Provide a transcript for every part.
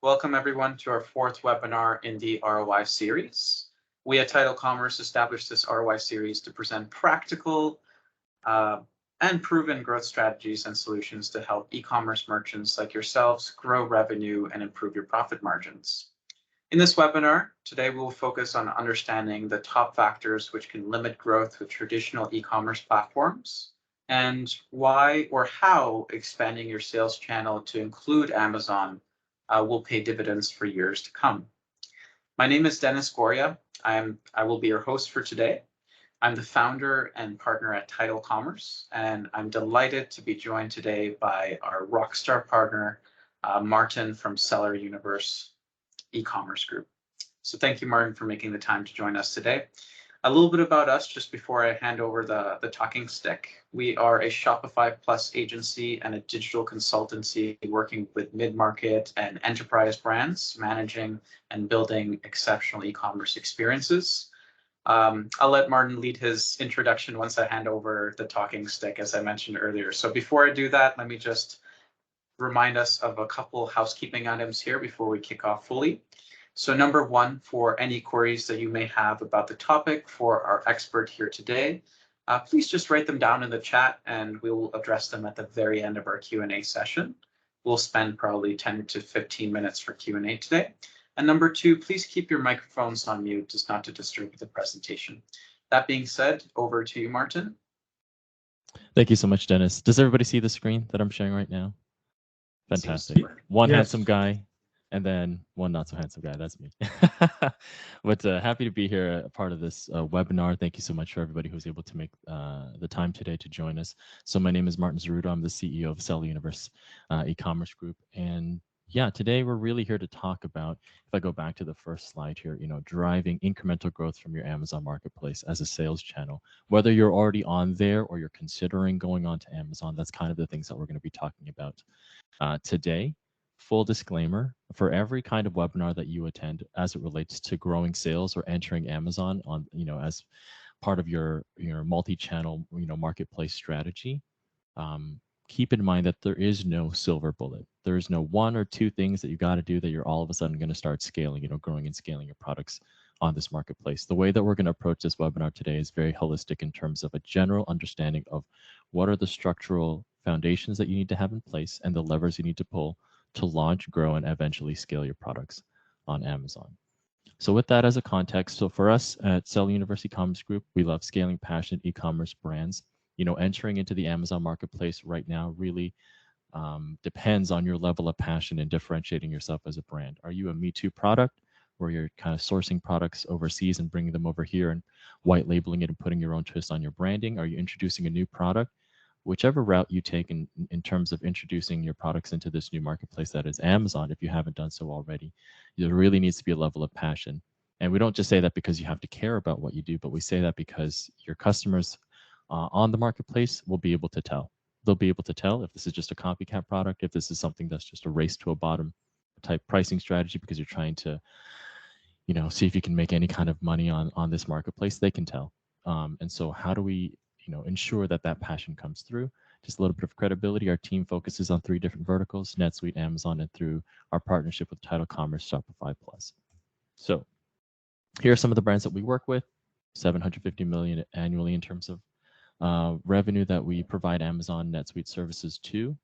Welcome everyone to our fourth webinar in the ROI series. We at Title Commerce established this ROI series to present practical and proven growth strategies and solutions to help e-commerce merchants like yourselves grow revenue and improve your profit margins. In this webinar, today we will focus on understanding the top factors which can limit growth with traditional e-commerce platforms and why or how expanding your sales channel to include Amazon will pay dividends for years to come. My name is Dennis Goria. I will be your host for today. I'm the founder and partner at Title Commerce, and I'm delighted to be joined today by our rockstar partner, Martin from Seller Universe e-commerce group. So thank you, Martin, for making the time to join us today. A little bit about us just before I hand over the talking stick. We are a Shopify Plus agency and a digital consultancy working with mid-market and enterprise brands, managing and building exceptional e-commerce experiences. I'll let Martin lead his introduction once I hand over the talking stick, as I mentioned earlier. So before I do that, let me just remind us of a couple housekeeping items here before we kick off fully. So number one, for any queries that you may have about the topic for our expert here today, please just write them down in the chat and we will address them at the very end of our Q&A session. We'll spend probably 10 to 15 minutes for Q&A today. And number two, please keep your microphones on mute just not to disturb the presentation. That being said, over to you, Martin. Thank you so much, Dennis. Does everybody see the screen that I'm sharing right now? Fantastic. One handsome guy and then one not so handsome guy. That's me. But happy to be here, a part of this webinar. Thank you so much for everybody who's able to make the time today to join us. So my name is Martin Zeruto. I'm the CEO of Seller Universe e-commerce group. And yeah, today we're really here to talk about, if I go back to the first slide here, driving incremental growth from your Amazon marketplace as a sales channel. Whether you're already on there or you're considering going on to Amazon, that's kind of the things that we're going to be talking about today. Full disclaimer, for every kind of webinar that you attend as it relates to growing sales or entering Amazon on, as part of your multi-channel, marketplace strategy, keep in mind that there is no silver bullet. There is no one or two things that you got to do that you're all of a sudden going to start scaling, growing and scaling your products on this marketplace. The way that we're going to approach this webinar today is very holistic in terms of a general understanding of what are the structural foundations that you need to have in place and the levers you need to pull to launch, grow, and eventually scale your products on Amazon. So with that as a context, so for us at Seller Universe e-commerce group, we love scaling passionate e-commerce brands. Entering into the Amazon marketplace right now really depends on your level of passion in differentiating yourself as a brand. Are you a Me Too product where you're kind of sourcing products overseas and bringing them over here and white labeling it and putting your own twist on your branding? Are you introducing a new product? Whichever route you take in terms of introducing your products into this new marketplace that is Amazon, if you haven't done so already, there really needs to be a level of passion. And we don't just say that because you have to care about what you do, but we say that because your customers on the marketplace will be able to tell. They'll be able to tell if this is just a copycat product, if this is something that's just a race to a bottom type pricing strategy because you're trying to, see if you can make any kind of money on this marketplace, they can tell. And so how do we ensure that passion comes through? Just a little bit of credibility. Our team focuses on 3 different verticals: NetSuite, Amazon, and through our partnership with Title Commerce, Shopify Plus. So here are some of the brands that we work with. $750 million annually in terms of revenue that we provide Amazon NetSuite services to.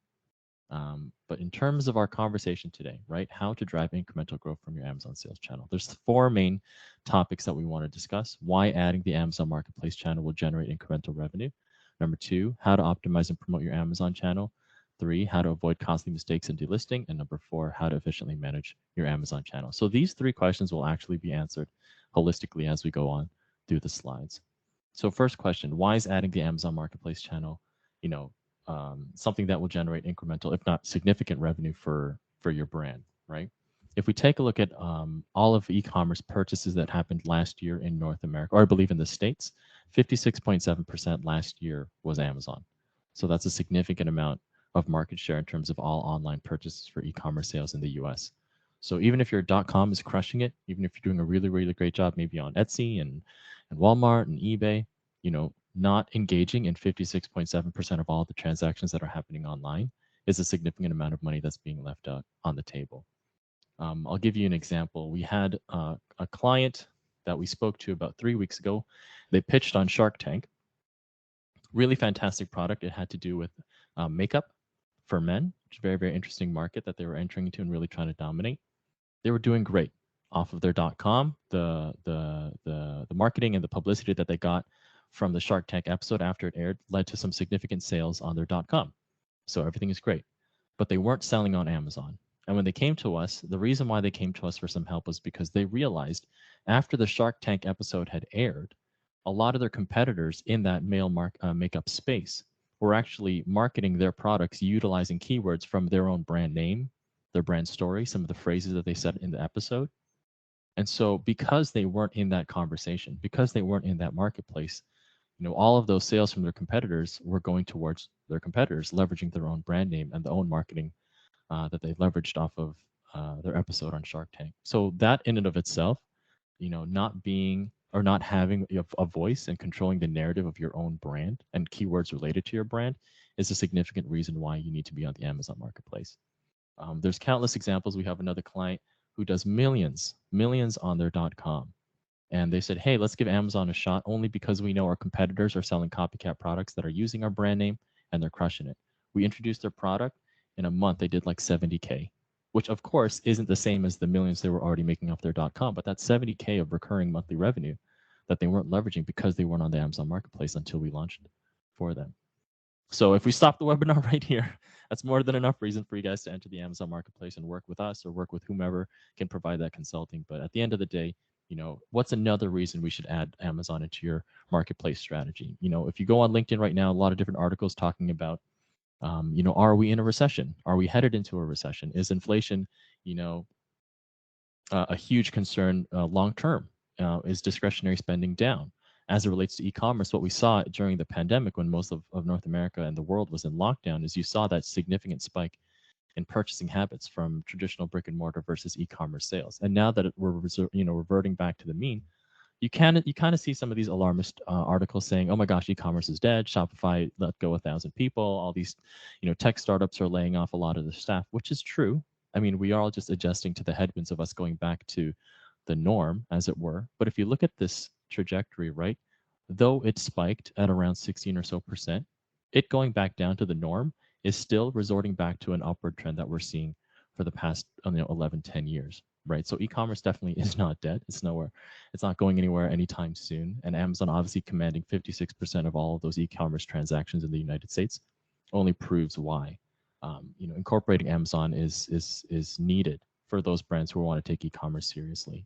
But in terms of our conversation today, right, how to drive incremental growth from your Amazon sales channel. There's 4 main topics that we want to discuss. Why adding the Amazon marketplace channel will generate incremental revenue. Number 2, how to optimize and promote your Amazon channel. 3, how to avoid costly mistakes in delisting. And number 4, how to efficiently manage your Amazon channel. So these 3 questions will actually be answered holistically as we go on through the slides. So first question, why is adding the Amazon marketplace channel, something that will generate incremental, if not significant, revenue for your brand, right? If we take a look at all of e-commerce purchases that happened last year in North America, or I believe in the States, 56.7% last year was Amazon. So that's a significant amount of market share in terms of all online purchases for e-commerce sales in the US. So even if your .com is crushing it, even if you're doing a really, really great job, maybe on Etsy and Walmart and eBay, not engaging in 56.7% of all the transactions that are happening online is a significant amount of money that's being left out on the table. I'll give you an example. We had a client that we spoke to about 3 weeks ago. They pitched on Shark Tank. Really fantastic product. It had to do with makeup for men, which is a very, very interesting market that they were entering into and really trying to dominate. They were doing great off of their .com. The marketing and the publicity that they got from the Shark Tank episode after it aired led to some significant sales on their .com. So everything is great, but they weren't selling on Amazon. And when they came to us, the reason why they came to us for some help was because they realized after the Shark Tank episode had aired, a lot of their competitors in that male makeup space were actually marketing their products utilizing keywords from their own brand name, their brand story, some of the phrases that they said in the episode. And so because they weren't in that conversation, because they weren't in that marketplace, all of those sales from their competitors were going towards their competitors, leveraging their own brand name and the own marketing that they leveraged off of their episode on Shark Tank. So that in and of itself, not being or not having a voice and controlling the narrative of your own brand and keywords related to your brand is a significant reason why you need to be on the Amazon marketplace. There's countless examples. We have another client who does millions on their .com. And they said, hey, let's give Amazon a shot only because we know our competitors are selling copycat products that are using our brand name and they're crushing it. We introduced their product. In a month, they did like 70K, which of course isn't the same as the millions they were already making off their .com, but that's 70K of recurring monthly revenue that they weren't leveraging because they weren't on the Amazon marketplace until we launched it for them. So if we stop the webinar right here, that's more than enough reason for you guys to enter the Amazon marketplace and work with us or work with whomever can provide that consulting. But at the end of the day, what's another reason we should add Amazon into your marketplace strategy? If you go on LinkedIn right now, a lot of different articles talking about, are we in a recession? Are we headed into a recession? Is inflation, a huge concern long term? Is discretionary spending down? As it relates to e-commerce, what we saw during the pandemic when most of North America and the world was in lockdown is you saw that significant spike in purchasing habits from traditional brick and mortar versus e-commerce sales. And now that we're reverting back to the mean, you kind of see some of these alarmist articles saying, oh my gosh, e-commerce is dead. Shopify let go 1,000 people. All these tech startups are laying off a lot of their staff, which is true. I mean, we are all just adjusting to the headwinds of us going back to the norm, as it were. But if you look at this trajectory, right, though it spiked at around 16 or so %, it going back down to the norm is still resorting back to an upward trend that we're seeing for the past 11, 10 years, right? So e-commerce definitely is not dead. It's nowhere. It's not going anywhere anytime soon. And Amazon obviously commanding 56% of all of those e-commerce transactions in the United States only proves why. Incorporating Amazon is needed for those brands who want to take e-commerce seriously.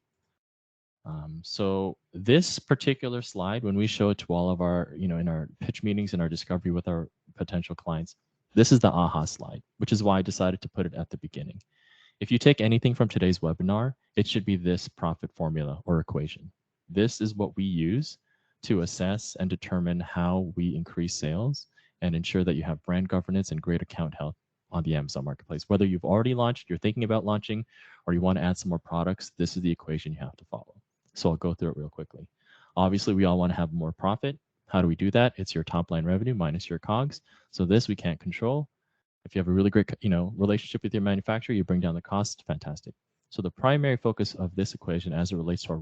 So this particular slide, when we show it to all of our, in our pitch meetings and our discovery with our potential clients, this is the aha slide, which is why I decided to put it at the beginning. If you take anything from today's webinar, it should be this profit formula or equation. This is what we use to assess and determine how we increase sales and ensure that you have brand governance and great account health on the Amazon marketplace. Whether you've already launched, you're thinking about launching, or you want to add some more products, this is the equation you have to follow. So I'll go through it real quickly. Obviously, we all want to have more profit. How do we do that? It's your top line revenue minus your COGS. So this we can't control. If you have a really great, relationship with your manufacturer, you bring down the cost, fantastic. So the primary focus of this equation as it relates to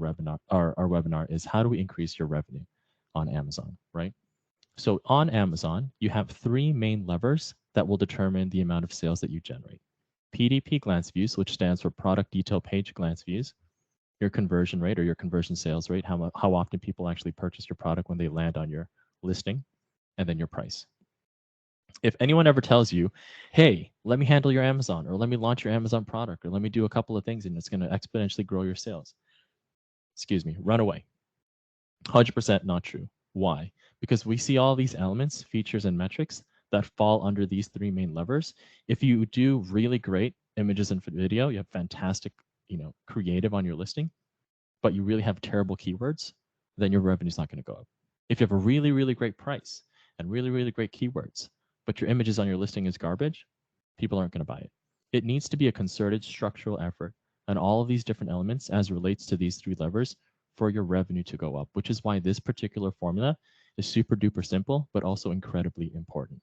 our webinar is how do we increase your revenue on Amazon, right? So on Amazon, you have 3 main levers that will determine the amount of sales that you generate. PDP glance views, which stands for product detail page glance views, your conversion rate or your conversion sales rate, how often people actually purchase your product when they land on your listing, and then your price. If anyone ever tells you, hey, let me handle your Amazon, or let me launch your Amazon product, or let me do a couple of things and it's going to exponentially grow your sales, run away. 100% not true. Why? Because we see all these elements, features, and metrics that fall under these 3 main levers. If you do really great images and video, you have fantastic, creative on your listing, but you really have terrible keywords, then your revenue is not going to go up. If you have a really, really great price and really, really great keywords, but your images on your listing is garbage, people aren't going to buy it. It needs to be a concerted structural effort on all of these different elements as it relates to these 3 levers for your revenue to go up, which is why this particular formula is super duper simple, but also incredibly important.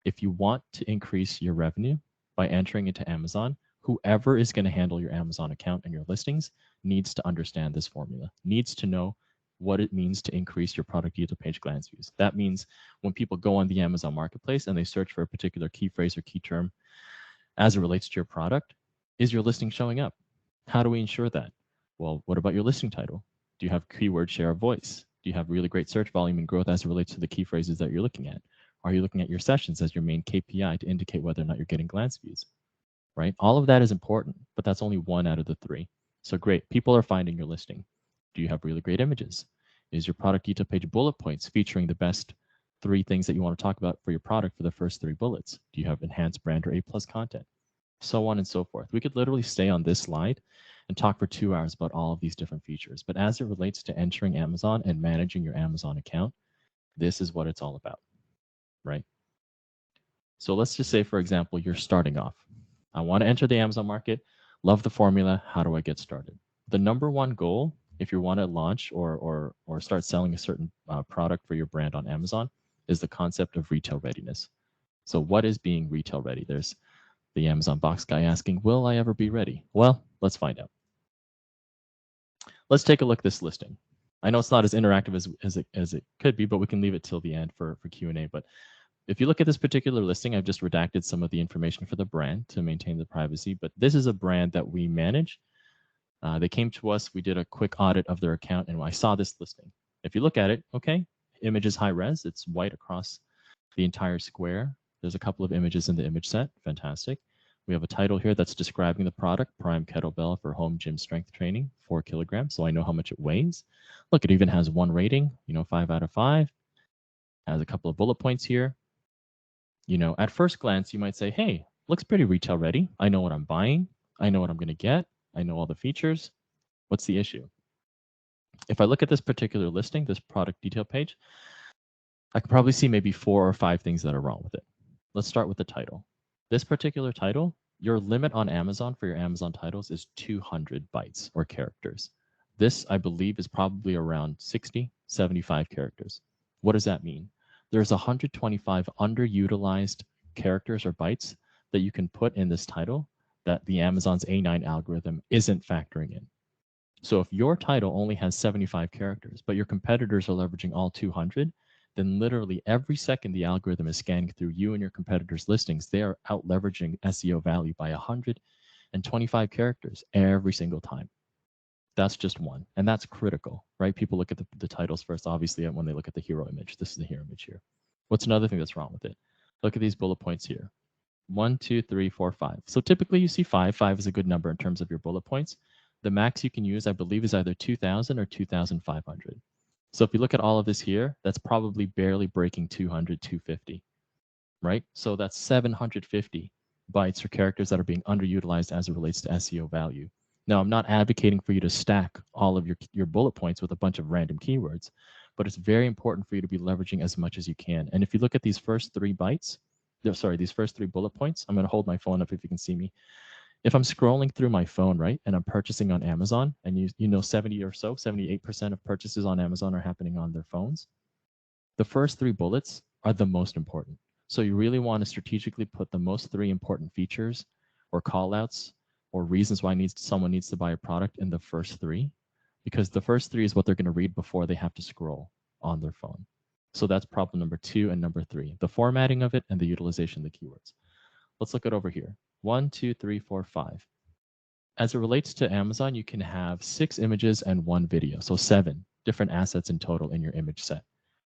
If you want to increase your revenue by entering into Amazon, Whoever is going to handle your Amazon account and your listings needs to understand this formula, needs to know what it means to increase your product detail page glance views. That means when people go on the Amazon marketplace and they search for a particular key phrase or key term as it relates to your product, is your listing showing up? How do we ensure that? Well, what about your listing title? Do you have keyword share of voice? Do you have really great search volume and growth as it relates to the key phrases that you're looking at? Are you looking at your sessions as your main KPI to indicate whether or not you're getting glance views? Right? All of that is important, but that's only one out of the three. So great, people are finding your listing. Do you have really great images? Is your product detail page bullet points featuring the best 3 things that you want to talk about for your product for the first 3 bullets? Do you have enhanced brand or A+ content? So on and so forth. We could literally stay on this slide and talk for 2 hours about all of these different features. But as it relates to entering Amazon and managing your Amazon account, this is what it's all about, right? So let's just say, for example, you're starting off. I want to enter the Amazon market, love the formula, how do I get started? The number one goal, if you want to launch or start selling a certain product for your brand on Amazon, is the concept of retail readiness. So what is being retail ready? There's the Amazon box guy asking, will I ever be ready? Well, let's find out. Let's take a look at this listing. I know it's not as interactive as it could be, but we can leave it till the end for Q&A. But if you look at this particular listing, I've just redacted some of the information for the brand to maintain the privacy, but this is a brand that we manage. They came to us, we did a quick audit of their account, and I saw this listing. If you look at it, okay, image is high res, it's white across the entire square. There's a couple of images in the image set, fantastic. We have a title here that's describing the product, Prime Kettlebell for home gym strength training, 4 kilograms, so I know how much it weighs. Look, it even has 1 rating, 5 out of 5. Has a couple of bullet points here. At first glance, you might say, hey, looks pretty retail ready. I know what I'm buying. I know what I'm going to get. I know all the features. What's the issue? If I look at this particular listing, this product detail page, I can probably see maybe 4 or 5 things that are wrong with it. Let's start with the title. This particular title, your limit on Amazon for your Amazon titles is 200 bytes or characters. This, I believe, is probably around 60, 75 characters. What does that mean? There's 125 underutilized characters or bytes that you can put in this title that the Amazon's A9 algorithm isn't factoring in. So if your title only has 75 characters, but your competitors are leveraging all 200, then literally every second the algorithm is scanning through you and your competitors' listings, they are out leveraging SEO value by 125 characters every single time. That's just one, and that's critical, right? People look at the titles first, obviously, when they look at the hero image. This is the hero image here. What's another thing that's wrong with it? Look at these bullet points here. 1, 2, 3, 4, 5. So typically you see 5. 5 is a good number in terms of your bullet points. The max you can use, I believe, is either 2,000 or 2,500. So if you look at all of this here, that's probably barely breaking 200, 250, right? So that's 750 bytes or characters that are being underutilized as it relates to SEO value. Now, I'm not advocating for you to stack all of your bullet points with a bunch of random keywords, but it's very important for you to be leveraging as much as you can. And if you look at these first 3 bytes, these first 3 bullet points, I'm going to hold my phone up if you can see me. If I'm scrolling through my phone, right, and I'm purchasing on Amazon, and 70 or so, 78% of purchases on Amazon are happening on their phones, the first 3 bullets are the most important. So you really want to strategically put the most 3 important features or callouts or reasons why someone needs to buy a product in the first 3, because the first 3 is what they're going to read before they have to scroll on their phone. So that's problem number 2 and number 3, the formatting of it and the utilization of the keywords. Let's look at over here. 1, 2, 3, 4, 5. As it relates to Amazon, you can have 6 images and 1 video. So 7 different assets in total in your image set.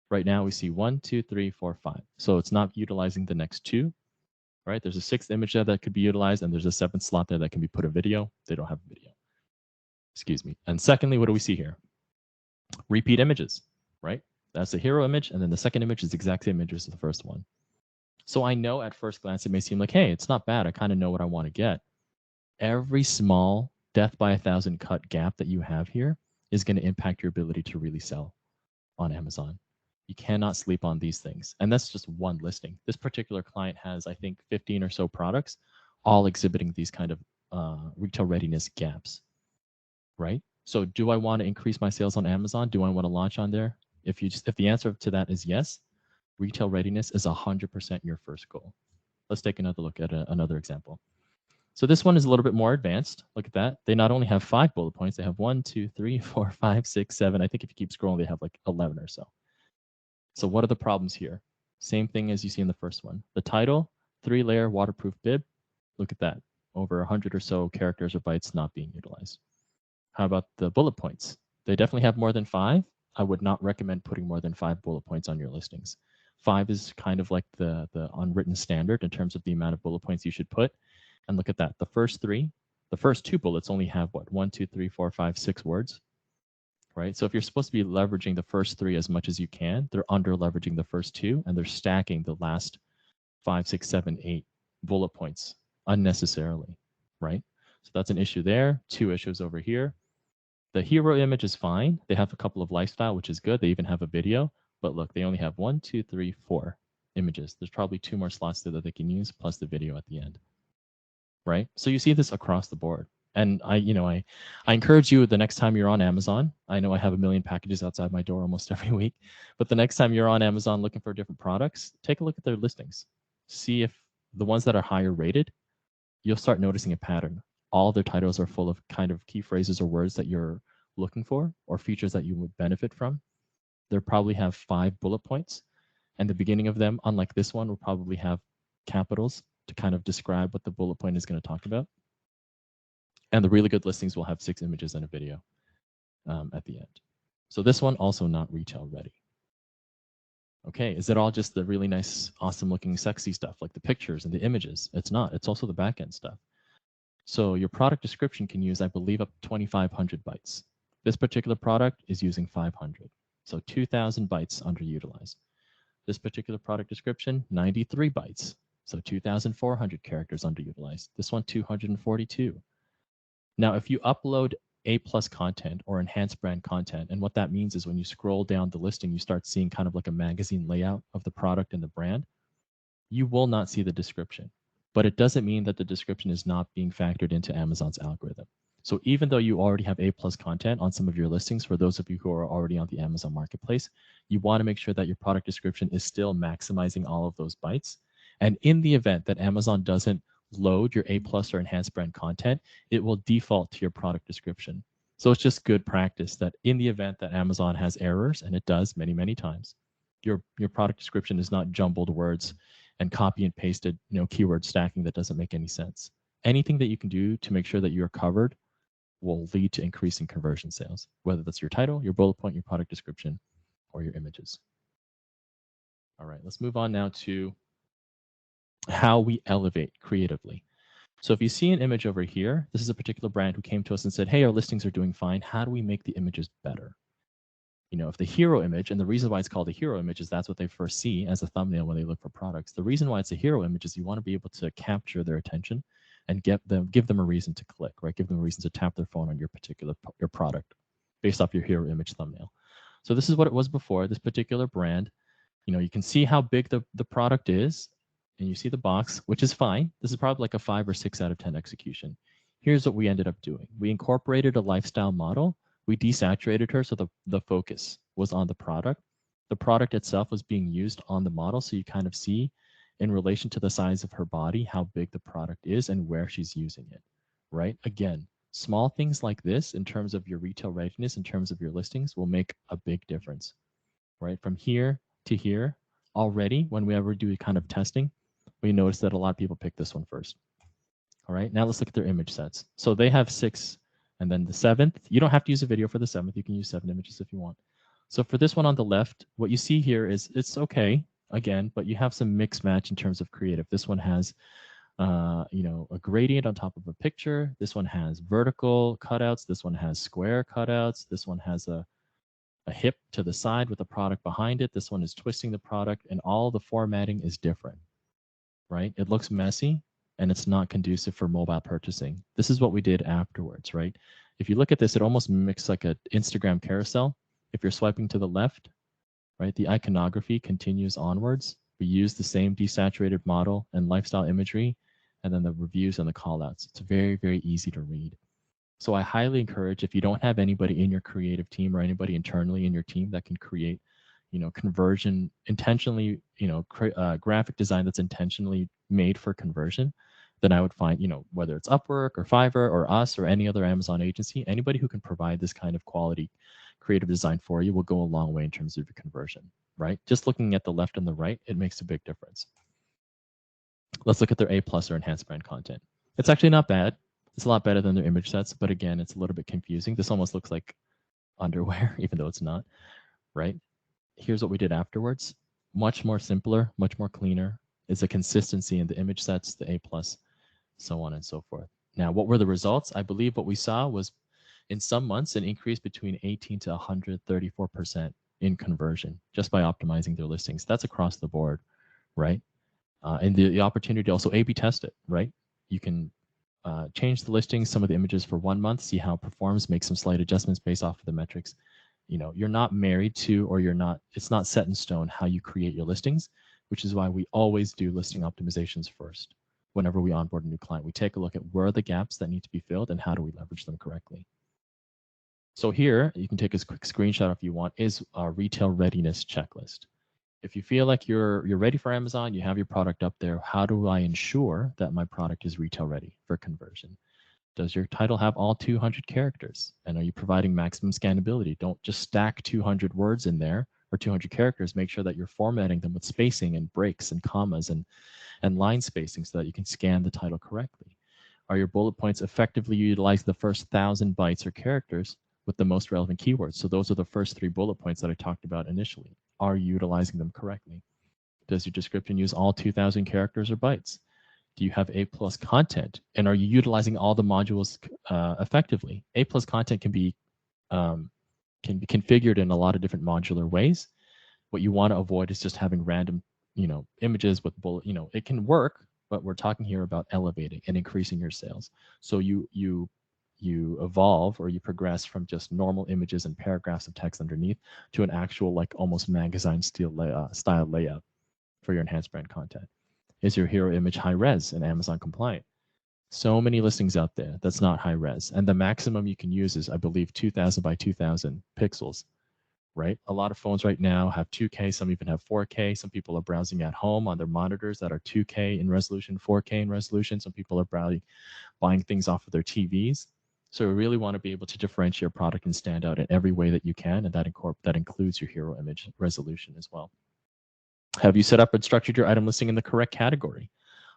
Right now we see 1, 2, 3, 4, 5. So it's not utilizing the next 2, right? There's a 6th image there that could be utilized, and there's a 7th slot there that can be put a video. They don't have a video. Excuse me. And secondly, what do we see here? Repeat images, right? That's the hero image, and then the second image is the exact same image as the first one. So I know at first glance it may seem like, hey, it's not bad. I kind of know what I want to get. Every small death by 1,000 cut gap that you have here is going to impact your ability to really sell on Amazon. You cannot sleep on these things. And that's just one listing. This particular client has, I think, 15 or so products, all exhibiting these kind of retail readiness gaps, right? So do I want to increase my sales on Amazon? Do I want to launch on there? If the answer to that is yes, retail readiness is 100% your first goal. Let's take another look at another example. So this one is a little bit more advanced. Look at that. They not only have 5 bullet points, they have 1, 2, 3, 4, 5, 6, 7. I think if you keep scrolling, they have like 11 or so. So what are the problems here? Same thing as you see in the first one. The title, 3-layer waterproof bib. Look at that. Over 100 or so characters or bytes not being utilized. How about the bullet points? They definitely have more than 5. I would not recommend putting more than 5 bullet points on your listings. 5 is kind of like the unwritten standard in terms of the amount of bullet points you should put. And look at that. The first 2 bullets only have what? 1, 2, 3, 4, 5, 6 words, right? So if you're supposed to be leveraging the first 3 as much as you can, they're under leveraging the first 2, and they're stacking the last 5, 6, 7, 8 bullet points unnecessarily, right? So that's an issue there. 2 issues over here. The hero image is fine. They have a couple of lifestyle, which is good. They even have a video, but look, they only have 1, 2, 3, 4 images. There's probably 2 more slots there that they can use, plus the video at the end, right? So you see this across the board. And I encourage you the next time you're on Amazon, I know I have a million packages outside my door almost every week, but the next time you're on Amazon looking for different products, take a look at their listings. See if the ones that are higher rated, you'll start noticing a pattern. All their titles are full of kind of key phrases or words that you're looking for or features that you would benefit from. They'll probably have 5 bullet points, and the beginning of them, unlike this one, will probably have capitals to kind of describe what the bullet point is going to talk about. And the really good listings will have 6 images and a video at the end. So this one also not retail ready. Okay, is it all just the really nice, awesome looking, sexy stuff like the pictures and the images? It's not. It's also the back end stuff. So your product description can use, I believe, up to 2,500 bytes. This particular product is using 500. So 2,000 bytes underutilized. This particular product description, 93 bytes. So 2,400 characters underutilized. This one, 242. Now, if you upload A+ content or enhanced brand content, and what that means is when you scroll down the listing, you start seeing kind of like a magazine layout of the product and the brand, you will not see the description. But it doesn't mean that the description is not being factored into Amazon's algorithm. So even though you already have A+ content on some of your listings, for those of you who are already on the Amazon Marketplace, you want to make sure that your product description is still maximizing all of those bytes. And in the event that Amazon doesn't load your A+ or enhanced brand content, it will default to your product description. So it's just good practice that in the event that Amazon has errors, and it does many, many times, your product description is not jumbled words and copy and pasted, keyword stacking that doesn't make any sense. Anything that you can do to make sure that you're covered will lead to increasing conversion sales, whether that's your title, your bullet point, your product description, or your images. All right, let's move on now to how we elevate creatively. So if you see an image over here, this is a particular brand who came to us and said, hey, our listings are doing fine. How do we make the images better? If the hero image, and the reason why it's called a hero image is that's what they first see as a thumbnail when they look for products. The reason why it's a hero image is you want to be able to capture their attention and give them a reason to click, right? Give them a reason to tap their phone on your product based off your hero image thumbnail. So this is what it was before. This particular brand, you can see how big the product is, and you see the box, which is fine. This is probably like a 5 or 6 out of 10 execution. Here's what we ended up doing. We incorporated a lifestyle model. We desaturated her so the focus was on the product. The product itself was being used on the model, so you kind of see in relation to the size of her body how big the product is and where she's using it, right? Again, small things like this in terms of your retail readiness, in terms of your listings, will make a big difference, right? From here to here, already, when we ever do kind of testing, we notice that a lot of people pick this one first. All right, now let's look at their image sets. So they have 6, and then the 7th, you don't have to use a video for the 7th. You can use 7 images if you want. So for this one on the left, what you see here is it's okay, again, but you have some mix match in terms of creative. This one has, a gradient on top of a picture. This one has vertical cutouts. This one has square cutouts. This one has a hip to the side with a product behind it. This one is twisting the product, and all the formatting is different, right? It looks messy, and it's not conducive for mobile purchasing. This is what we did afterwards, right? If you look at this, it almost mimics like an Instagram carousel. If you're swiping to the left, right, the iconography continues onwards. We use the same desaturated model and lifestyle imagery, and then the reviews and the callouts. It's very, very easy to read. So I highly encourage, if you don't have anybody in your creative team or anybody internally in your team that can create, conversion intentionally, graphic design that's intentionally made for conversion, then I would find, whether it's Upwork or Fiverr or us or any other Amazon agency, anybody who can provide this kind of quality creative design for you will go a long way in terms of your conversion, right? Just looking at the left and the right, it makes a big difference. Let's look at their A+ or enhanced brand content. It's actually not bad. It's a lot better than their image sets, but again, it's a little bit confusing. This almost looks like underwear, even though it's not, right? Here's what we did afterwards. Much more simpler, much more cleaner. It's a consistency in the image sets, the A+, so on and so forth. Now, what were the results? I believe what we saw was in some months an increase between 18 to 134% in conversion just by optimizing their listings. That's across the board, right? And the opportunity to also A/B test it, right? You can change the listings, some of the images for 1 month, see how it performs, make some slight adjustments based off of the metrics. You're not married to, or it's not set in stone how you create your listings, which is why we always do listing optimizations first. Whenever we onboard a new client, we take a look at where are the gaps that need to be filled and how do we leverage them correctly. So here, you can take a quick screenshot if you want, is our retail readiness checklist. If you feel like you're ready for Amazon, you have your product up there, how do I ensure that my product is retail ready for conversion? Does your title have all 200 characters? And are you providing maximum scannability? Don't just stack 200 words in there or 200 characters. Make sure that you're formatting them with spacing and breaks and commas and line spacing so that you can scan the title correctly. Are your bullet points effectively utilizing the first 1,000 bytes or characters with the most relevant keywords? So those are the first 3 bullet points that I talked about initially. Are you utilizing them correctly? Does your description use all 2,000 characters or bytes? Do you have A+ content? And are you utilizing all the modules effectively? A+ content can be configured in a lot of different modular ways. What you want to avoid is just having random, images with bullet. It can work, but we're talking here about elevating and increasing your sales. So you evolve or you progress from just normal images and paragraphs of text underneath to an actual like almost magazine style layout for your enhanced brand content. Is your hero image high res and Amazon compliant? So many listings out there that's not high res, and the maximum you can use is, I believe, 2,000 by 2,000 pixels, right? A lot of phones right now have 2K, some even have 4K. Some people are browsing at home on their monitors that are 2K in resolution, 4K in resolution. Some people are buying things off of their TVs. So we really want to be able to differentiate your product and stand out in every way that you can, and that includes your hero image resolution as well. Have you set up and structured your item listing in the correct category?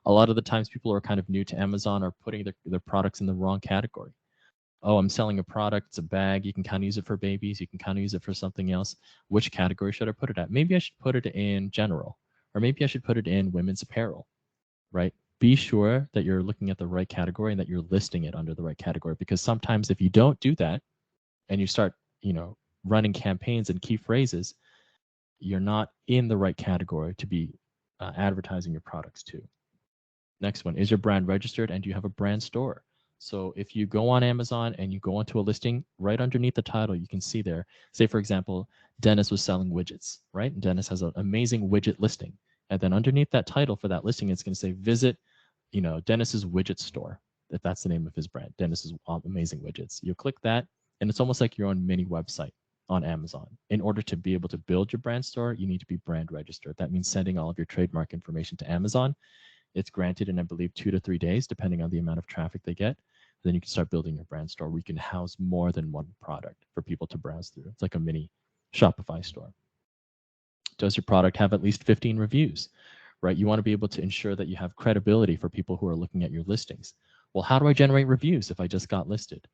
A lot of the times people who are kind of new to Amazon are putting their products in the wrong category. Oh, I'm selling a product, it's a bag, you can kind of use it for babies, you can kind of use it for something else. Which category should I put it at? Maybe I should put it in general, or maybe I should put it in women's apparel, right? Be sure that you're looking at the right category and that you're listing it under the right category, because sometimes if you don't do that and you start, running campaigns and key phrases, you're not in the right category to be advertising your products to. Next one, is your brand registered and do you have a brand store? So if you go on Amazon and you go onto a listing, right underneath the title, you can see there, say for example, Dennis was selling widgets, right? And Dennis has an amazing widget listing. And then underneath that title for that listing, it's going to say visit, Dennis's widget store. If that's the name of his brand, Dennis's amazing widgets. You click that and it's almost like your own mini website on Amazon. In order to be able to build your brand store, you need to be brand registered. That means sending all of your trademark information to Amazon. It's granted in, I believe, 2 to 3 days, depending on the amount of traffic they get. Then you can start building your brand store where you can house more than one product for people to browse through. It's like a mini Shopify store. Does your product have at least 15 reviews, right? You want to be able to ensure that you have credibility for people who are looking at your listings. Well, how do I generate reviews if I just got listed?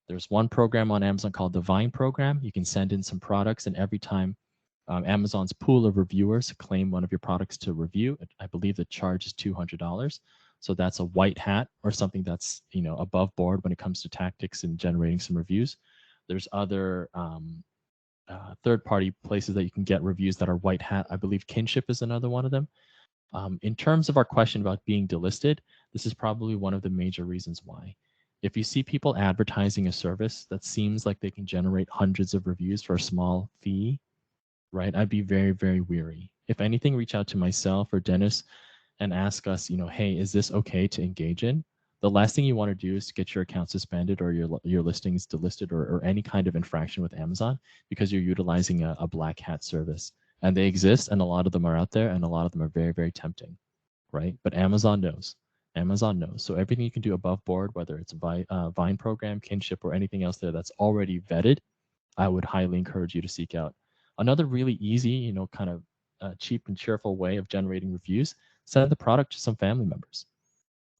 There's one program on Amazon called the Vine program. You can send in some products, and every time Amazon's pool of reviewers claim one of your products to review, I believe the charge is $200. So that's a white hat or something that's above board when it comes to tactics and generating some reviews. There's other third-party places that you can get reviews that are white hat. I believe Kinship is another one of them. In terms of our question about being delisted, this is probably one of the major reasons why. If you see people advertising a service that seems like they can generate hundreds of reviews for a small fee, right, I'd be very, very weary. If anything, reach out to myself or Dennis and ask us, hey, is this okay to engage in? The last thing you want to do is to get your account suspended or your listings delisted or any kind of infraction with Amazon because you're utilizing a black hat service. And they exist, and a lot of them are out there, and a lot of them are very, very tempting, right? But Amazon knows. Amazon knows. So everything you can do above board, whether it's a Vine program, Kinship, or anything else there that's already vetted, I would highly encourage you to seek out. Another really easy, kind of cheap and cheerful way of generating reviews, send the product to some family members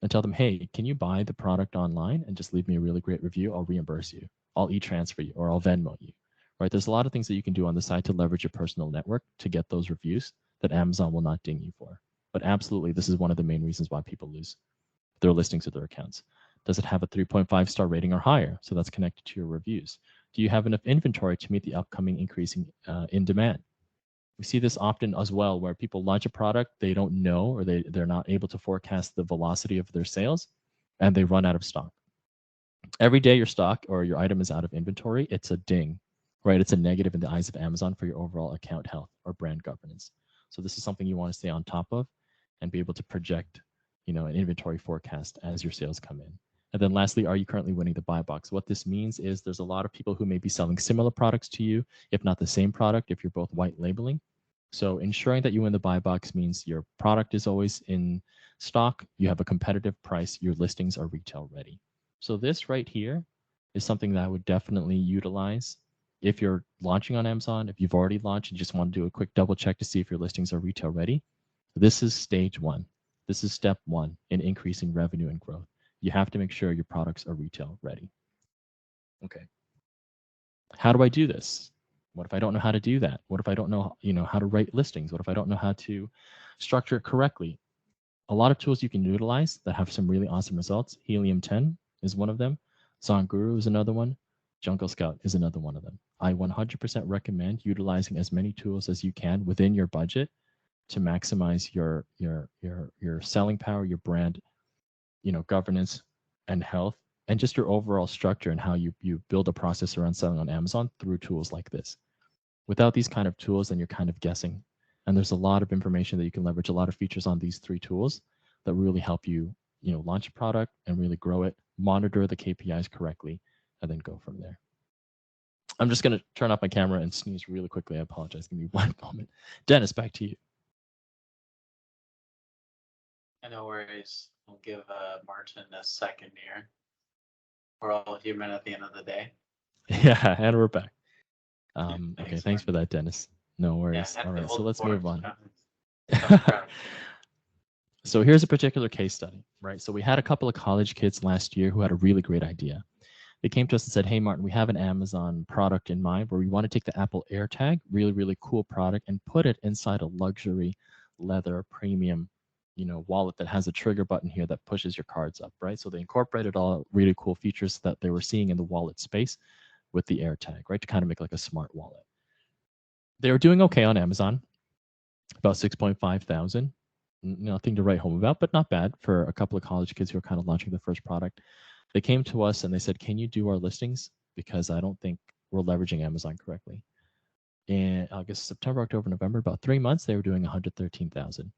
and tell them, hey, can you buy the product online and just leave me a really great review? I'll reimburse you. I'll e-transfer you, or I'll Venmo you, right? There's a lot of things that you can do on the side to leverage your personal network to get those reviews that Amazon will not ding you for. But absolutely, this is one of the main reasons why people lose their listings or their accounts. Does it have a 3.5 star rating or higher? So that's connected to your reviews. Do you have enough inventory to meet the upcoming increasing in demand? We see this often as well, where people launch a product, they don't know, or they're not able to forecast the velocity of their sales, and they run out of stock. Every day your stock or your item is out of inventory, it's a ding, right? It's a negative in the eyes of Amazon for your overall account health or brand governance. So this is something you want to stay on top of and be able to project, an inventory forecast as your sales come in. And then lastly, are you currently winning the buy box? What this means is there's a lot of people who may be selling similar products to you, if not the same product, if you're both white labeling. So ensuring that you win the buy box means your product is always in stock, you have a competitive price, your listings are retail ready. So this right here is something that I would definitely utilize if you're launching on Amazon. If you've already launched and just want to do a quick double check to see if your listings are retail ready, this is stage one. This is step one in increasing revenue and growth. You have to make sure your products are retail ready. Okay. How do I do this? What if I don't know how to do that? What if I don't know, how to write listings? What if I don't know how to structure it correctly? A lot of tools you can utilize that have some really awesome results. Helium 10 is one of them. Zonguru is another one. Jungle Scout is another one of them. I 100% recommend utilizing as many tools as you can within your budget to maximize your selling power, your brand, governance and health, and just your overall structure and how you build a process around selling on Amazon through tools like this. Without these kind of tools, then you're kind of guessing. And there's a lot of information that you can leverage, a lot of features on these 3 tools that really help you, launch a product and really grow it, monitor the KPIs correctly, and then go from there. I'm just going to turn off my camera and sneeze really quickly. I apologize. Give me one moment. Dennis, back to you. No worries. We'll give Martin a second here. We're all human at the end of the day. Yeah, and we're back. Okay, thanks Martin. for that, Dennis. No worries. All right, so let's move on. So here's a particular case study, right? So we had a couple of college kids last year who had a really great idea. They came to us and said, hey, Martin, we have an Amazon product in mind where we want to take the Apple AirTag, really, really cool product, and put it inside a luxury leather premium, wallet that has a trigger button here that pushes your cards up, right? So they incorporated all really cool features that they were seeing in the wallet space with the AirTag, right? To kind of make like a smart wallet. They were doing okay on Amazon, about 6.5 thousand. Nothing to write home about, but not bad for a couple of college kids who are kind of launching the first product. They came to us and they said, can you do our listings? Because I don't think we're leveraging Amazon correctly. In August, September, October, November, about 3 months, they were doing 113,000,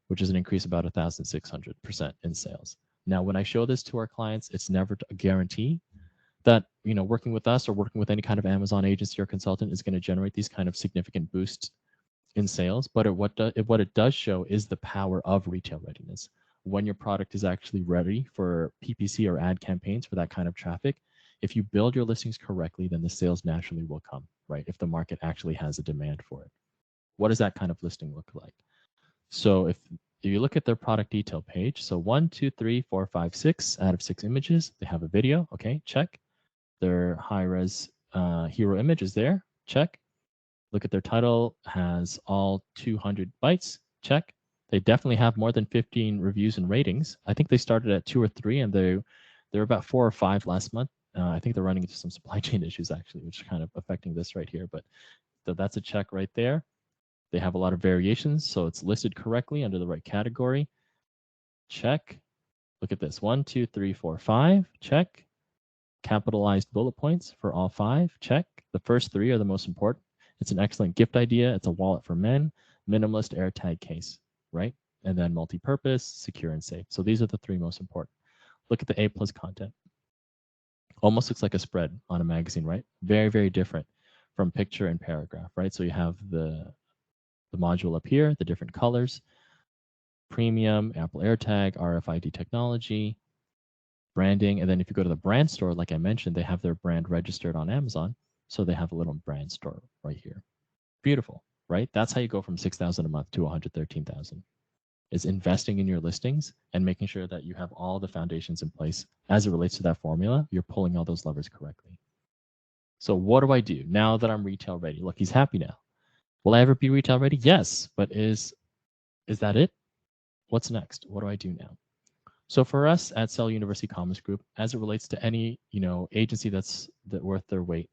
which is an increase of about 1,600% in sales. Now, when I show this to our clients, it's never a guarantee that, working with us or working with any kind of Amazon agency or consultant is going to generate these kind of significant boosts in sales. But what it does show is the power of retail readiness. When your product is actually ready for PPC or ad campaigns for that kind of traffic, if you build your listings correctly, then the sales naturally will come, right? If the market actually has a demand for it. What does that kind of listing look like? So if you look at their product detail page, so 1, 2, 3, 4, 5, 6 out of 6 images, they have a video. Okay, check. Their high-res hero image is there. Check. Look at their title, has all 200 bytes. Check. They definitely have more than 15 reviews and ratings. I think they started at 2 or 3, and they're about 4 or 5 last month. I think they're running into some supply chain issues actually, which is kind of affecting this right here. But that's a check right there. They have a lot of variations, so it's listed correctly under the right category. Check. Look at this. 1, 2, 3, 4, 5. Check. Capitalized bullet points for all 5. Check. The first 3 are the most important. It's an excellent gift idea. It's a wallet for men, minimalist AirTag case, right? And then multi-purpose, secure and safe. So these are the 3 most important. Look at the A+ content. Almost looks like a spread on a magazine, right? Very, very different from picture and paragraph, right? So you have the module up here, the different colors. Premium, Apple AirTag, RFID technology, branding. And then if you go to the brand store, like I mentioned, they have their brand registered on Amazon. So they have a little brand store right here. Beautiful, right? That's how you go from 6,000 a month to 113,000. Is investing in your listings and making sure that you have all the foundations in place as it relates to that formula. You're pulling all those levers correctly. So what do I do now that I'm retail ready? Look, he's happy now. Will I ever be retail ready? Yes, but is that it? What's next? What do I do now? So for us at Cell University Commerce Group, as it relates to any agency that's worth their weight,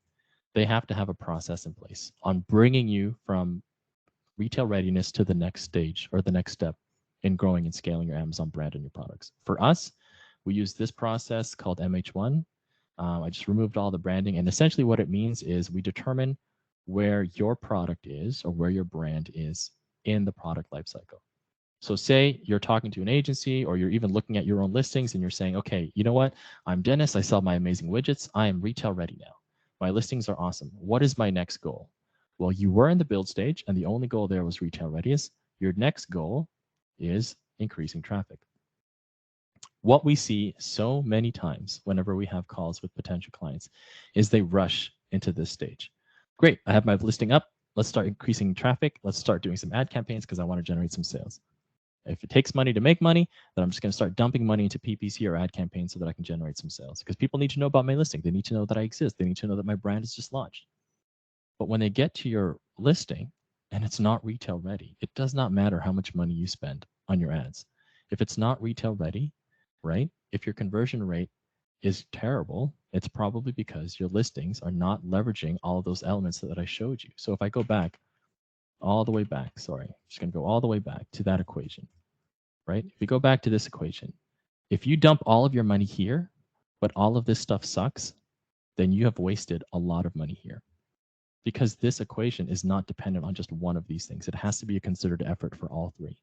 they have to have a process in place on bringing you from retail readiness to the next stage or the next step in growing and scaling your Amazon brand and your products. For us, we use this process called MH1. I just removed all the branding, and essentially what it means is we determine where your product is or where your brand is in the product lifecycle. So say you're talking to an agency or you're even looking at your own listings and you're saying, okay, you know what? I'm Dennis. I sell my amazing widgets. I am retail ready now. My listings are awesome. What is my next goal? Well, you were in the build stage and the only goal there was retail readiness. Your next goal is increasing traffic. What we see so many times whenever we have calls with potential clients is they rush into this stage. Great, I have my listing up. Let's start increasing traffic. Let's start doing some ad campaigns because I want to generate some sales. If it takes money to make money, then I'm just going to start dumping money into PPC or ad campaigns so that I can generate some sales. Because people need to know about my listing. They need to know that I exist. They need to know that my brand is just launched. But when they get to your listing and it's not retail ready, it does not matter how much money you spend on your ads. If it's not retail ready, right? If your conversion rate is terrible, it's probably because your listings are not leveraging all of those elements that I showed you. So if I go back, all the way back, sorry, I'm just going to go all the way back to that equation, right? If you go back to this equation, if you dump all of your money here, but all of this stuff sucks, then you have wasted a lot of money here. Because this equation is not dependent on just one of these things. It has to be a considered effort for all three.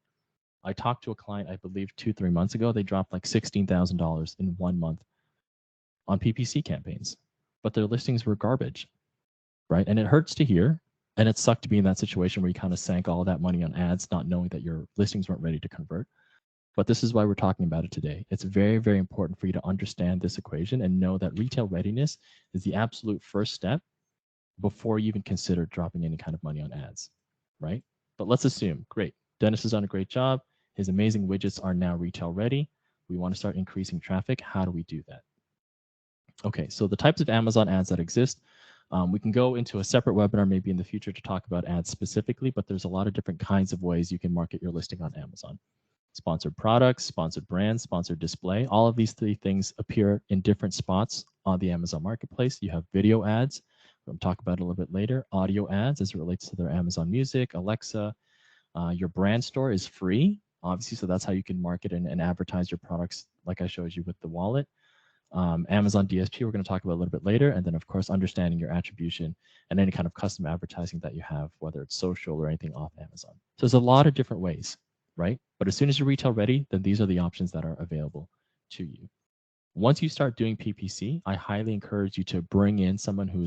I talked to a client, I believe 2-3 months ago, they dropped like $16,000 in 1 month on PPC campaigns, but their listings were garbage, right? And it hurts to hear, and it sucked to be in that situation where you kind of sank all that money on ads, not knowing that your listings weren't ready to convert. But this is why we're talking about it today. It's very, very important for you to understand this equation and know that retail readiness is the absolute first step before you even consider dropping any kind of money on ads, right? But let's assume, great, Dennis has done a great job. His amazing widgets are now retail ready. We want to start increasing traffic. How do we do that? Okay, so the types of Amazon ads that exist, we can go into a separate webinar maybe in the future to talk about ads specifically, but there's a lot of different kinds of ways you can market your listing on Amazon. Sponsored products, sponsored brands, sponsored display. All of these three things appear in different spots on the Amazon marketplace. You have video ads. We'll talk about it a little bit later. Audio ads as it relates to their Amazon Music, Alexa. Your brand store is free, obviously, so that's how you can market and advertise your products like I showed you with the wallet. Amazon DSP, we're going to talk about a little bit later. And then, of course, understanding your attribution and any kind of custom advertising that you have, whether it's social or anything off Amazon. So there's a lot of different ways, right? But as soon as you're retail ready, then these are the options that are available to you. Once you start doing PPC, I highly encourage you to bring in someone who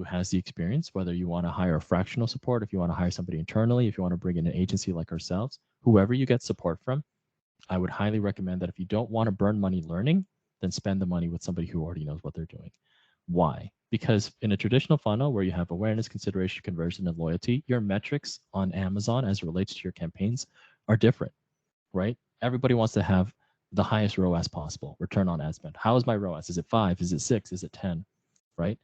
has the experience, whether you want to hire a fractional support, if you want to hire somebody internally, if you want to bring in an agency like ourselves, whoever you get support from, I would highly recommend that if you don't want to burn money learning, then spend the money with somebody who already knows what they're doing. Why? Because in a traditional funnel where you have awareness, consideration, conversion, and loyalty, your metrics on Amazon as it relates to your campaigns are different, right? Everybody wants to have the highest ROAS possible, return on ad spend. How is my ROAS? Is it 5? Is it 6? Is it 10? Right?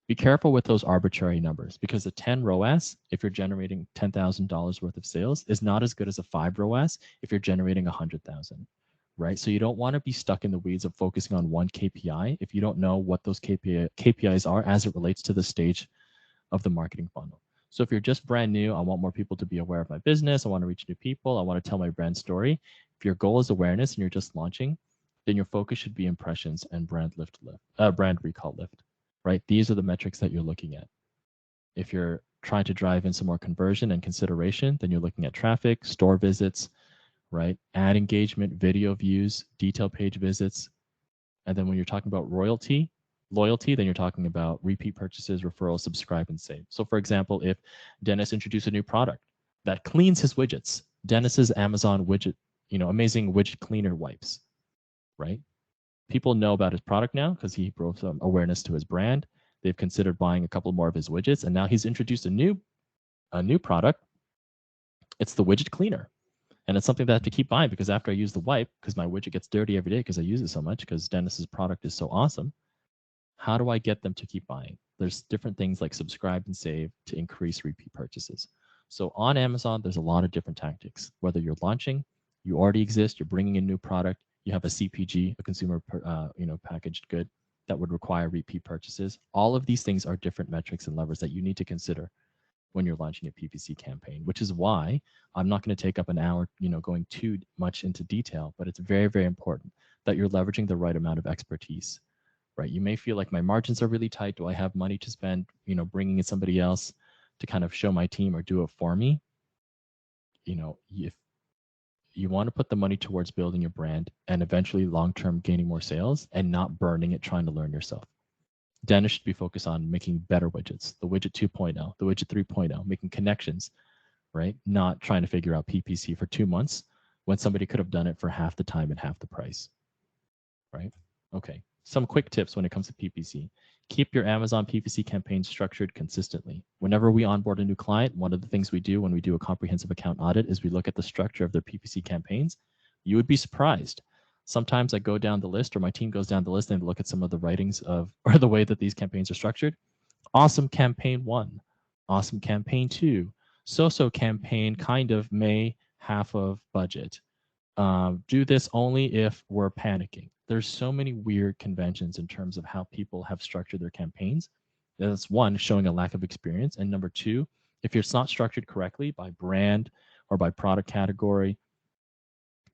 Be careful with those arbitrary numbers because the 10 ROAS, if you're generating $10,000 worth of sales, is not as good as a 5 ROAS if you're generating 100,000. Right? So you don't want to be stuck in the weeds of focusing on one KPI if you don't know what those KPIs are as it relates to the stage of the marketing funnel. So if you're just brand new, I want more people to be aware of my business. I want to reach new people. I want to tell my brand story. If your goal is awareness and you're just launching, then your focus should be impressions and brand recall lift, right? These are the metrics that you're looking at. If you're trying to drive in some more conversion and consideration, then you're looking at traffic, store visits, right? Ad engagement, video views, detail page visits. And then when you're talking about loyalty, then you're talking about repeat purchases, referrals, subscribe, and save. So for example, if Dennis introduced a new product that cleans his widgets, Dennis's Amazon widget, amazing widget cleaner wipes, right? People know about his product now because he brought some awareness to his brand. They've considered buying a couple more of his widgets, and now he's introduced a new product. It's the widget cleaner. And it's something that I have to keep buying because after I use the wipe, because my widget gets dirty every day because I use it so much, because Dennis's product is so awesome, how do I get them to keep buying? There's different things like subscribe and save to increase repeat purchases. So on Amazon, there's a lot of different tactics. Whether you're launching, you already exist, you're bringing in new product, you have a CPG, a consumer packaged good that would require repeat purchases. All of these things are different metrics and levers that you need to consider when you're launching a PPC campaign, which is why I'm not going to take up an hour, going too much into detail, but it's very, very important that you're leveraging the right amount of expertise, right? You may feel like my margins are really tight. Do I have money to spend, bringing in somebody else to kind of show my team or do it for me? If you want to put the money towards building your brand and eventually long-term gaining more sales and not burning it trying to learn yourself. Dennis should be focused on making better widgets, the widget 2.0, the widget 3.0, making connections, right? Not trying to figure out PPC for 2 months when somebody could have done it for half the time and half the price, right? Okay, some quick tips when it comes to PPC. Keep your Amazon PPC campaign structured consistently. Whenever we onboard a new client, one of the things we do when we do a comprehensive account audit is we look at the structure of their PPC campaigns. You would be surprised. Sometimes I go down the list, or my team goes down the list and look at some of the writings of, or the way that these campaigns are structured. Awesome campaign 1, awesome campaign 2, so-so campaign, kind of may, half of budget. Do this only if we're panicking. There's so many weird conventions in terms of how people have structured their campaigns. That's one, showing a lack of experience. And number two, if it's not structured correctly by brand or by product category,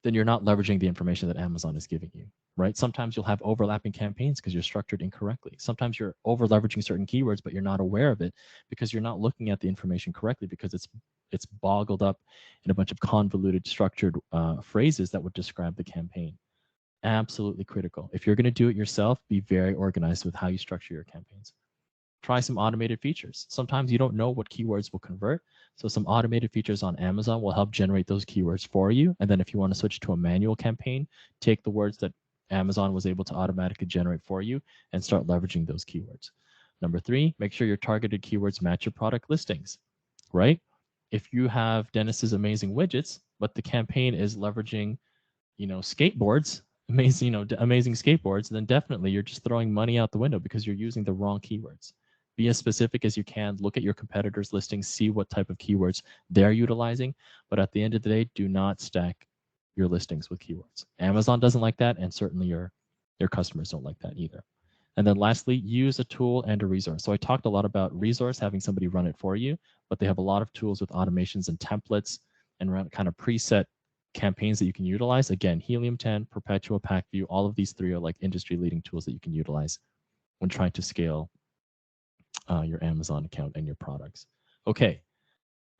then you're not leveraging the information that Amazon is giving you, right? Sometimes you'll have overlapping campaigns because you're structured incorrectly. Sometimes you're over leveraging certain keywords, but you're not aware of it because you're not looking at the information correctly because it's boggled up in a bunch of convoluted structured phrases that would describe the campaign. Absolutely critical. If you're going to do it yourself, be very organized with how you structure your campaigns. Try some automated features. Sometimes you don't know what keywords will convert. So some automated features on Amazon will help generate those keywords for you. And then if you want to switch to a manual campaign, take the words that Amazon was able to automatically generate for you and start leveraging those keywords. Number 3, make sure your targeted keywords match your product listings, right? If you have Dennis's amazing widgets, but the campaign is leveraging, skateboards, amazing skateboards, then definitely you're just throwing money out the window because you're using the wrong keywords. Be as specific as you can. Look at your competitors' listings, see what type of keywords they're utilizing. But at the end of the day, do not stack your listings with keywords. Amazon doesn't like that, and certainly your customers don't like that either. And then lastly, use a tool and a resource. So I talked a lot about resource, having somebody run it for you, but they have a lot of tools with automations and templates and kind of preset campaigns that you can utilize. Again, Helium 10, Perpetual, PackView, all of these 3 are like industry leading tools that you can utilize when trying to scale your Amazon account and your products. Okay,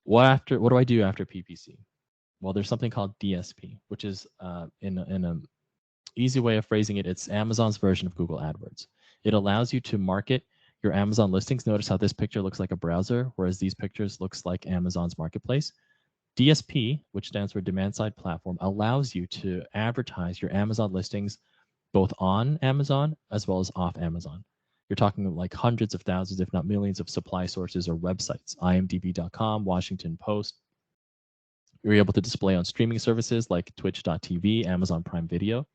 what do I do after PPC? Well, there's something called DSP, which is in an easy way of phrasing it, it's Amazon's version of Google AdWords. It allows you to market your Amazon listings. Notice how this picture looks like a browser, whereas these pictures looks like Amazon's marketplace. DSP, which stands for Demand Side Platform, allows you to advertise your Amazon listings both on Amazon as well as off Amazon. You're talking like hundreds of thousands, if not millions, of supply sources or websites, imdb.com, Washington Post. You're able to display on streaming services like twitch.tv, Amazon Prime Video.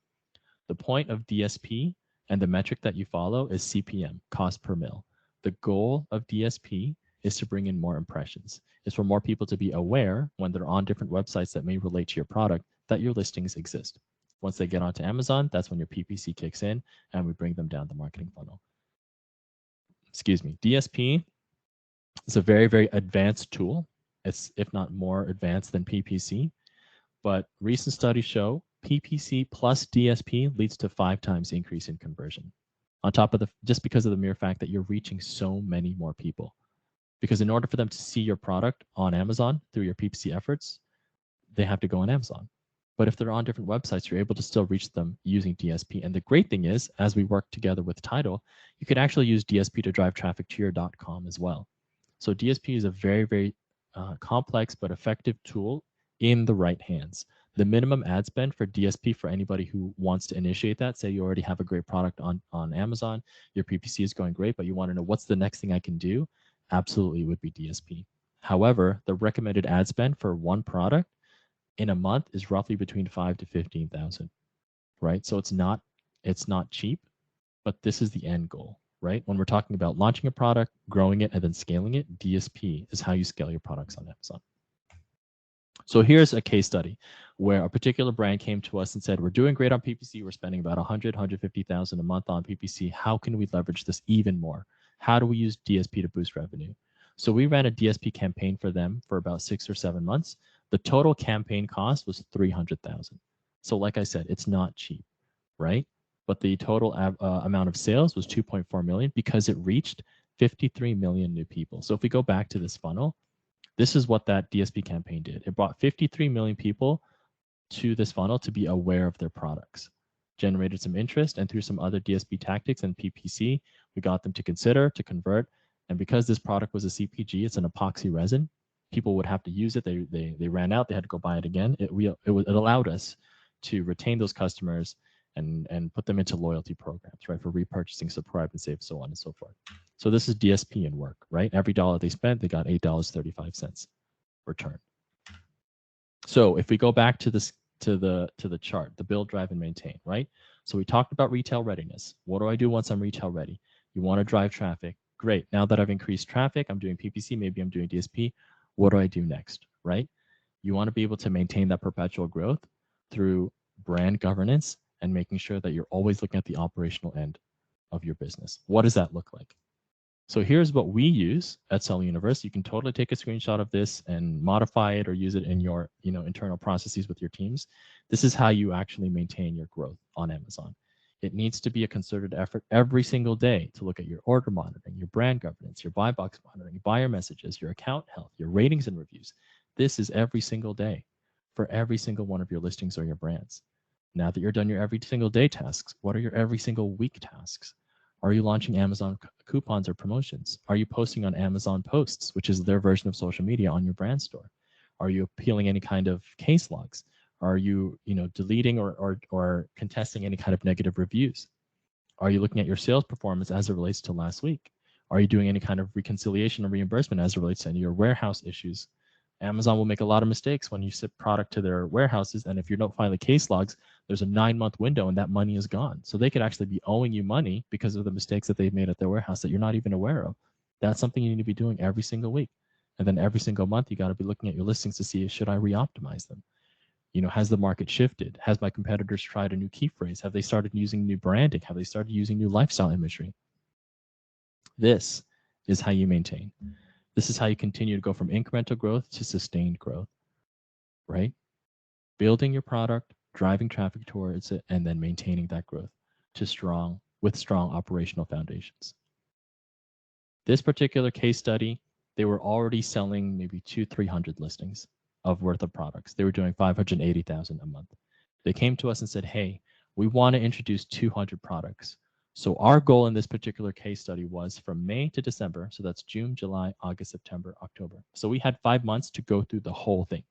The point of DSP and the metric that you follow is CPM, cost per mil. The goal of DSP is to bring in more impressions. It's for more people to be aware when they're on different websites that may relate to your product that your listings exist. Once they get onto Amazon, that's when your PPC kicks in and we bring them down the marketing funnel. Excuse me. DSP is a very, very advanced tool. It's, if not more advanced than PPC, but recent studies show PPC plus DSP leads to 5 times increase in conversion. On top of just because of the mere fact that you're reaching so many more people. Because in order for them to see your product on Amazon through your PPC efforts, they have to go on Amazon. But if they're on different websites, you're able to still reach them using DSP. And the great thing is, as we work together with Tidal, you could actually use DSP to drive traffic to your .com as well. So DSP is a very, very complex but effective tool in the right hands. The minimum ad spend for DSP for anybody who wants to initiate that, say you already have a great product on Amazon, your PPC is going great, but you want to know what's the next thing I can do, absolutely would be DSP. However, the recommended ad spend for one product in a month is roughly between 5 to 15,000, right? So it's not cheap, but this is the end goal, right? When we're talking about launching a product, growing it, and then scaling it, DSP is how you scale your products on Amazon. So here's a case study where a particular brand came to us and said, we're doing great on PPC. We're spending about 150,000 a month on PPC. How can we leverage this even more? How do we use DSP to boost revenue? So we ran a DSP campaign for them for about 6 or 7 months. The total campaign cost was 300,000. So like I said, it's not cheap, right? But the total amount of sales was 2.4 million because it reached 53 million new people. So if we go back to this funnel, this is what that DSP campaign did. It brought 53 million people to this funnel to be aware of their products, generated some interest, and through some other DSP tactics and PPC, we got them to consider, to convert. And because this product was a CPG, it's an epoxy resin, people would have to use it. They ran out, they had to go buy it again. It allowed us to retain those customers and put them into loyalty programs, right? For repurchasing, subscribe and save, so on and so forth. So this is DSP in work, right? Every dollar they spent, they got $8.35 return. So if we go back to this to the chart, the build, drive, and maintain, right? So we talked about retail readiness. What do I do once I'm retail ready? You want to drive traffic. Great. Now that I've increased traffic, I'm doing PPC, maybe I'm doing DSP. What do I do next, right? You want to be able to maintain that perpetual growth through brand governance and making sure that you're always looking at the operational end of your business. What does that look like? So here's what we use at Seller Universe. You can totally take a screenshot of this and modify it or use it in your internal processes with your teams. This is how you actually maintain your growth on Amazon. It needs to be a concerted effort every single day to look at your order monitoring, your brand governance, your buy box monitoring, buyer messages, your account health, your ratings and reviews. This is every single day for every single one of your listings or your brands. Now that you're done your every single day tasks, what are your every single week tasks? Are you launching Amazon coupons or promotions? Are you posting on Amazon Posts, which is their version of social media, on your brand store? Are you appealing any kind of case logs? Are you, deleting or contesting any kind of negative reviews? Are you looking at your sales performance as it relates to last week? Are you doing any kind of reconciliation or reimbursement as it relates to any of your warehouse issues? Amazon will make a lot of mistakes when you ship product to their warehouses, and if you don't file the case logs, there's a 9-month window and that money is gone. So they could actually be owing you money because of the mistakes that they've made at their warehouse that you're not even aware of. That's something you need to be doing every single week. And then every single month, you got to be looking at your listings to see, should I re-optimize them? Has the market shifted? Has my competitors tried a new key phrase? Have they started using new branding? Have they started using new lifestyle imagery? This is how you maintain. This is how you continue to go from incremental growth to sustained growth, right? Building your product, driving traffic towards it, and then maintaining that growth with strong operational foundations. This particular case study, they were already selling maybe 200-300 listings worth of products. They were doing 580,000 a month. They came to us and said, hey, we want to introduce 200 products. So our goal in this particular case study was from May to December. So that's June, July, August, September, October. So we had 5 months to go through the whole thing,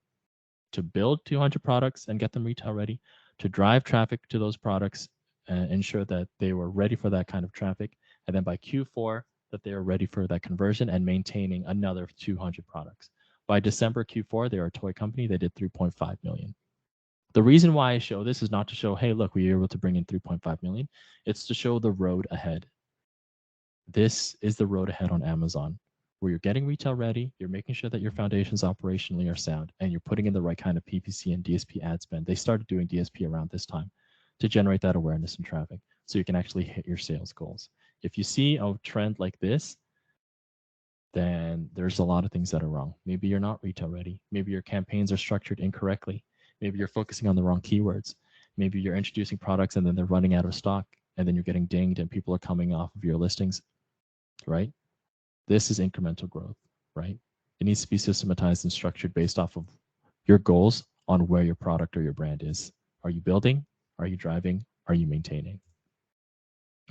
to build 200 products and get them retail ready, to drive traffic to those products and ensure that they were ready for that kind of traffic. And then by Q4, that they are ready for that conversion and maintaining another 200 products. By December Q4, they are a toy company. They did 3.5 million. The reason why I show this is not to show, hey, look, we were able to bring in 3.5 million. It's to show the road ahead. This is the road ahead on Amazon, where you're getting retail ready, you're making sure that your foundations operationally are sound, and you're putting in the right kind of PPC and DSP ad spend. They started doing DSP around this time to generate that awareness and traffic so you can actually hit your sales goals. If you see a trend like this, then there's a lot of things that are wrong. Maybe you're not retail ready. Maybe your campaigns are structured incorrectly. Maybe you're focusing on the wrong keywords. Maybe you're introducing products and then they're running out of stock and then you're getting dinged and people are coming off of your listings, right? This is incremental growth, right? It needs to be systematized and structured based off of your goals on where your product or your brand is. Are you building? Are you driving? Are you maintaining?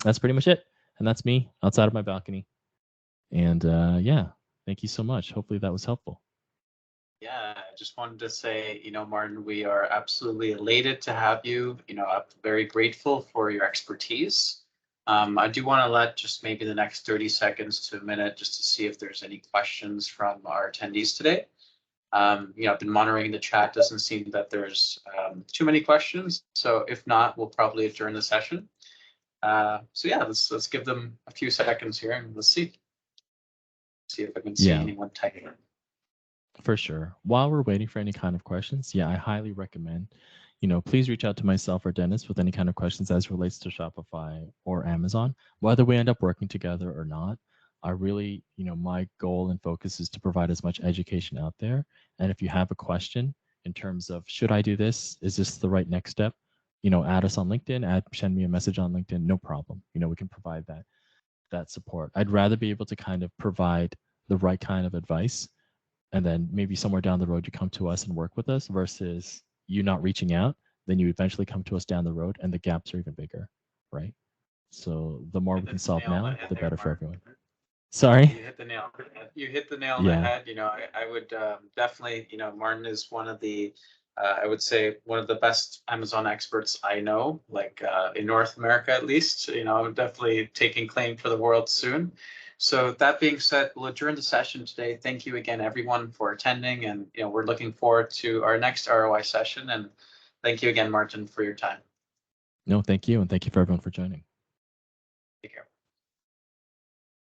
That's pretty much it. And that's me outside of my balcony. And yeah, thank you so much. Hopefully that was helpful. Yeah, I just wanted to say, Martin, we are absolutely elated to have you. I'm very grateful for your expertise. I do want to let just maybe the next 30 seconds to a minute just to see if there's any questions from our attendees today. I've been monitoring the chat. Doesn't seem that there's too many questions. So if not, we'll probably adjourn the session. So yeah, let's give them a few seconds here and let's see if I can see anyone typing. For sure. While we're waiting for any kind of questions, I highly recommend, please reach out to myself or Dennis with any kind of questions as relates to Shopify or Amazon, whether we end up working together or not. I really, my goal and focus is to provide as much education out there. And if you have a question in terms of, should I do this? Is this the right next step? Add us on LinkedIn, send me a message on LinkedIn, no problem. We can provide that support. I'd rather be able to kind of provide the right kind of advice, and then maybe somewhere down the road you come to us and work with us, versus you not reaching out, then you eventually come to us down the road and the gaps are even bigger, right? So the more we can solve now, the better for everyone. Sorry? You hit the nail. You hit the nail on the head. I would definitely, Martin is one of the, I would say one of the best Amazon experts I know, like in North America at least. I'm definitely taking claim for the world soon. So that being said, we'll adjourn the session today. Thank you again, everyone, for attending, and we're looking forward to our next ROI session. And thank you again, Martin, for your time. No, thank you, and thank you for everyone for joining.